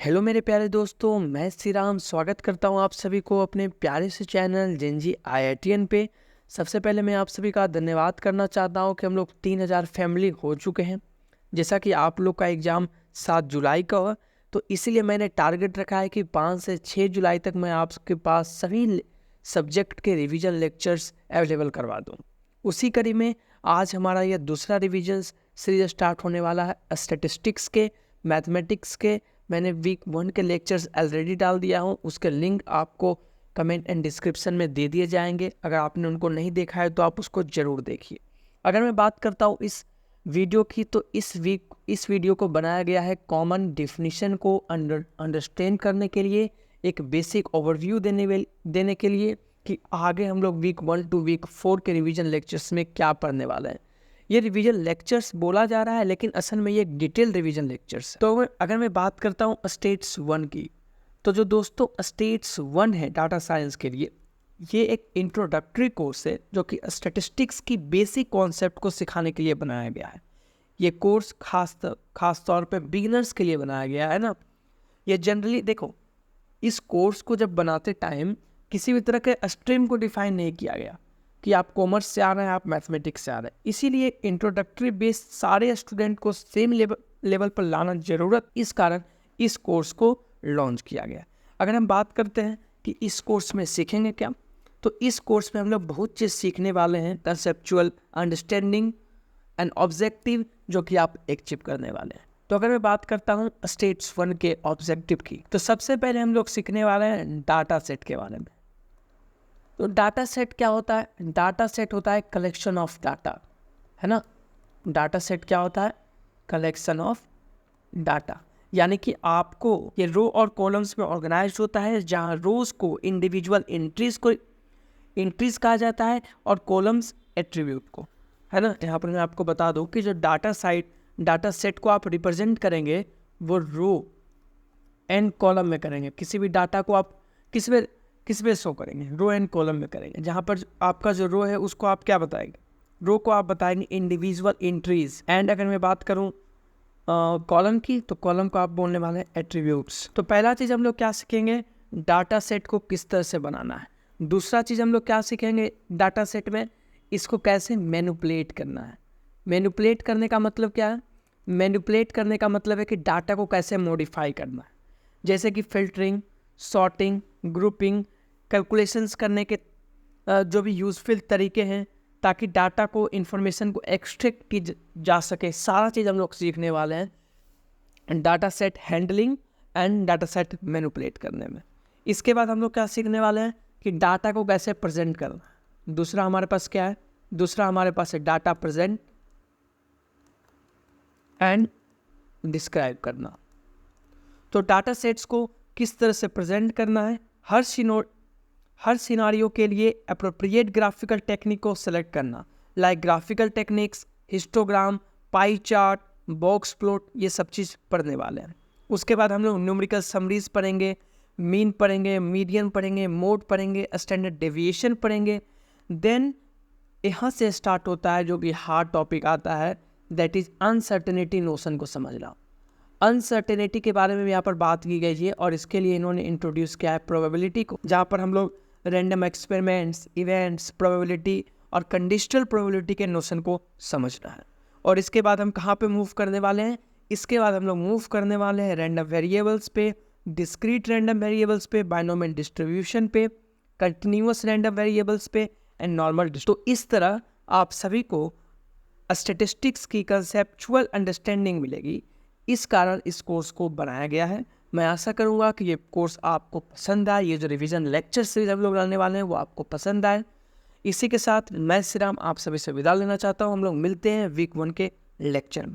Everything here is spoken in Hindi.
हेलो मेरे प्यारे दोस्तों, मैं श्री राम स्वागत करता हूं आप सभी को अपने प्यारे से चैनल जेनजी आईआईटीएन पे। सबसे पहले मैं आप सभी का धन्यवाद करना चाहता हूं कि हम लोग 3000 फैमिली हो चुके हैं। जैसा कि आप लोग का एग्ज़ाम 7 जुलाई का हो, तो इसीलिए मैंने टारगेट रखा है कि 5 से 6 जुलाई तक मैं आपके पास सभी सब्जेक्ट के रिवीजन लेक्चर्स अवेलेबल करवा दूँ। उसी कड़ी में आज हमारा यह दूसरा रिवीजन सीरीज स्टार्ट होने वाला है स्टैटिस्टिक्स के, मैथमेटिक्स के। मैंने वीक 1 के लेक्चर्स ऑलरेडी डाल दिया हूँ, उसके लिंक आपको कमेंट एंड डिस्क्रिप्शन में दे दिए जाएंगे। अगर आपने उनको नहीं देखा है तो आप उसको ज़रूर देखिए। अगर मैं बात करता हूँ इस वीडियो की, तो इस वीडियो को बनाया गया है कॉमन डेफिनेशन को अंडरस्टैंड करने के लिए, एक बेसिक ओवरव्यू देने के लिए कि आगे हम लोग वीक 1 टू वीक 4 के रिवीजन लेक्चर्स में क्या पढ़ने वाले हैं। ये रिवीजन लेक्चर्स बोला जा रहा है, लेकिन असल में ये एक डिटेल रिवीजन लेक्चर्स है। तो अगर मैं बात करता हूँ स्टेट्स 1 की, तो जो दोस्तों स्टेट्स 1 है डाटा साइंस के लिए, ये एक इंट्रोडक्टरी कोर्स है जो कि स्टैटिस्टिक्स की बेसिक कॉन्सेप्ट को सिखाने के लिए बनाया गया है। ये कोर्स खास तौर पे बिगिनर्स के लिए बनाया गया है ना। ये जनरली देखो, इस कोर्स को जब बनाते टाइम किसी भी तरह के स्ट्रीम को डिफाइन नहीं किया गया कि आप कॉमर्स से आ रहे हैं, आप मैथमेटिक्स से आ रहे हैं। इसीलिए इंट्रोडक्टरी बेस सारे स्टूडेंट को सेम लेवल पर लाना ज़रूरत, इस कारण इस कोर्स को लॉन्च किया गया। अगर हम बात करते हैं कि इस कोर्स में सीखेंगे क्या, तो इस कोर्स में हम लोग बहुत चीज़ सीखने वाले हैं। कंसेप्चुअल अंडरस्टैंडिंग एंड ऑब्जेक्टिव, जो कि आप अचीव करने वाले हैं। तो अगर मैं बात करता हूँ स्टेट्स 1 के ऑब्जेक्टिव की, तो सबसे पहले हम लोग सीखने वाले हैं डाटा सेट के बारे में। तो डाटा सेट क्या होता है? डाटा सेट होता है कलेक्शन ऑफ डाटा, है ना। डाटा सेट क्या होता है? कलेक्शन ऑफ डाटा, यानी कि आपको ये रो और कॉलम्स में ऑर्गेनाइज होता है, जहाँ रोज को इंडिविजुअल एंट्रीज कहा जाता है और कॉलम्स एट्रीब्यूट को, है ना। यहाँ पर मैं आपको बता दूँ कि जो डाटा सेट को आप रिप्रेजेंट करेंगे वो रो एंड कॉलम में करेंगे। किसी भी डाटा को आप किस में शो करेंगे? रो एंड कॉलम में करेंगे। जहाँ पर आपका जो रो है उसको आप क्या बताएंगे? रो को आप बताएंगे इंडिविजुअल एंट्रीज। एंड अगर मैं बात करूँ कॉलम की, तो कॉलम को आप बोलने वाले हैं एट्रीब्यूट्स। तो पहला चीज़ हम लोग क्या सीखेंगे? डाटा सेट को किस तरह से बनाना है। दूसरा चीज़ हम लोग क्या सीखेंगे डाटा सेट में? इसको कैसे मैनिपुलेट करना है। मैनिपुलेट करने का मतलब क्या है? मैनिपुलेट करने का मतलब है कि डाटा को कैसे मॉडिफाई करना है, जैसे कि फिल्टरिंग, सॉर्टिंग, ग्रुपिंग, कैलकुलेशंस करने के जो भी यूजफुल तरीके हैं, ताकि डाटा को, इन्फॉर्मेशन को एक्सट्रैक्ट की जा सके। सारा चीज़ हम लोग सीखने वाले हैं data set handling and data set manipulate करने में। इसके बाद हम लोग क्या सीखने वाले हैं कि डाटा को कैसे प्रेजेंट करना है। दूसरा हमारे पास क्या है? दूसरा हमारे पास है डाटा प्रेजेंट एंड डिस्क्राइब करना। तो डाटा सेट्स को किस तरह से प्रेजेंट करना है, हर सिनारियो के लिए अप्रोप्रिएट ग्राफिकल टेक्निक को सेलेक्ट करना, like graphical techniques, histogram, pie chart, box plot, ये सब चीज़ पढ़ने वाले हैं। उसके बाद हम लोग न्यूमेरिकल समरीज पढ़ेंगे, मीन पढ़ेंगे, मीडियन पढ़ेंगे, मोड पढ़ेंगे, स्टैंडर्ड डेविएशन पढ़ेंगे। देन यहाँ से स्टार्ट होता है जो कि हार्ड टॉपिक आता है, दैट इज़ अनसर्टेनिटी नोशन को समझना। अनसर्टेनिटी के बारे में यहाँ पर बात की गई है और इसके लिए इन्होंने इंट्रोड्यूस किया है प्रोबेबिलिटी को, जहाँ पर हम लोग रैंडम एक्सपेरिमेंट्स, इवेंट्स, प्रोबेबिलिटी और कंडीशनल प्रोबेबिलिटी के नोशन को समझना है। और इसके बाद हम कहाँ पे मूव करने वाले हैं? इसके बाद हम लोग मूव करने वाले हैं रैंडम वेरिएबल्स पे, डिस्क्रीट रैंडम वेरिएबल्स पे, बाइनोमियल डिस्ट्रीब्यूशन पे, कंटिन्यूअस रैंडम वेरिएबल्स पे एंड नॉर्मल। तो इस तरह आप सभी को स्टैटिस्टिक्स की कंसेप्चुअल अंडरस्टैंडिंग मिलेगी। इस कारण इस कोर्स को बनाया गया है। मैं आशा करूंगा कि ये कोर्स आपको पसंद आए। ये जो रिवीजन लेक्चर सीरीज हम लोग लाने वाले हैं वो आपको पसंद आए। इसी के साथ मैं श्री राम आप सभी से विदा लेना चाहता हूँ। हम लोग मिलते हैं वीक 1 के लेक्चर में।